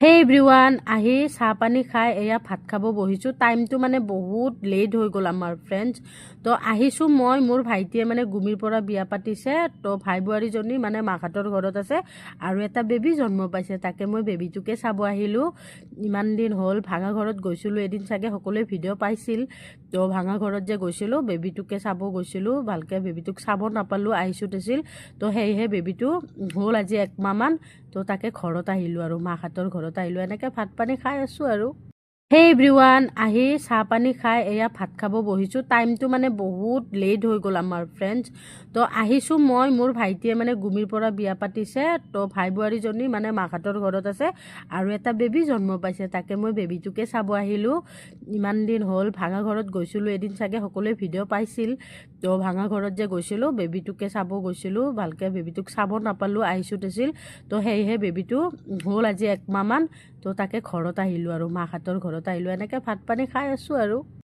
হেই everyone আহি চাহ পানী খাই এয়া ভাত খাব বহিছোঁ টাইমটো মানে বহুত লেট হৈ গ'ল আমাৰ ফ্ৰেণ্ডছ তো আহিছোঁ মই মোৰ ভাইটিয়ে মানে গুমিৰ পৰা বিয়া পাতিছে তো ভাই বোৱাৰীজনী মানে মাকহঁতৰ ঘৰত আছে আৰু এটা বেবী জন্ম পাইছে তাকে মই বেবীটোকে চাব আহিলোঁ ইমান দিন হ'ল ভাঙা ঘৰত গৈছিলোঁ এদিন চাগে সকলোৱে ভিডিঅ' পাইছিল তো ভাঙা ঘৰত যে গৈছিলোঁ বেবীটোকে চাব গৈছিলোঁ ভালকৈ বেবীটোক চাব নাপালোঁ আহিছোঁ তেছিল তো সেয়েহে বেবীটো হ'ল আজি 1 মাহমান তো তাকে ঘৰত আহিলোঁ আৰু মাকহঁতৰ ঘৰত আহিলোঁ এনেকৈ ভাত পানী খাই আছোঁ আৰু হেই এভৰিৱান আহি চাহ পানী খাই এয়া ভাত খাব বহিছোঁ টাইমটো মানে বহুত লেট হৈ গ'ল আমাৰ ফ্ৰেণ্ডছ তো আহিছোঁ মই মোৰ ভাইটিয়ে মানে গুমিৰ পৰা বিয়া পাতিছে তো ভাই বোৱাৰীজনী মানে মাকহঁতৰ ঘৰত আছে আৰু এটা বেবী জন্ম পাইছে তাকে মই বেবীটোকে চাব আহিলোঁ ইমান দিন হ'ল ভাঙা ঘৰত গৈছিলোঁ এদিন চাগে সকলোৱে ভিডিঅ' পাইছিল তো ভাঙা ঘৰত যে গৈছিলোঁ বেবীটোকে চাব গৈছিলোঁ ভালকৈ বেবীটোক চাব নাপালোঁ আহিছোঁ তেছিল তো সেয়েহে বেবীটো হ'ল আজি 1 মাহমান তো তাকে ঘৰত আহিলোঁ আৰু মাকহঁতৰ ঘৰত আহিলোঁ এনেকৈ ভাত পানী খাই আছোঁ আৰু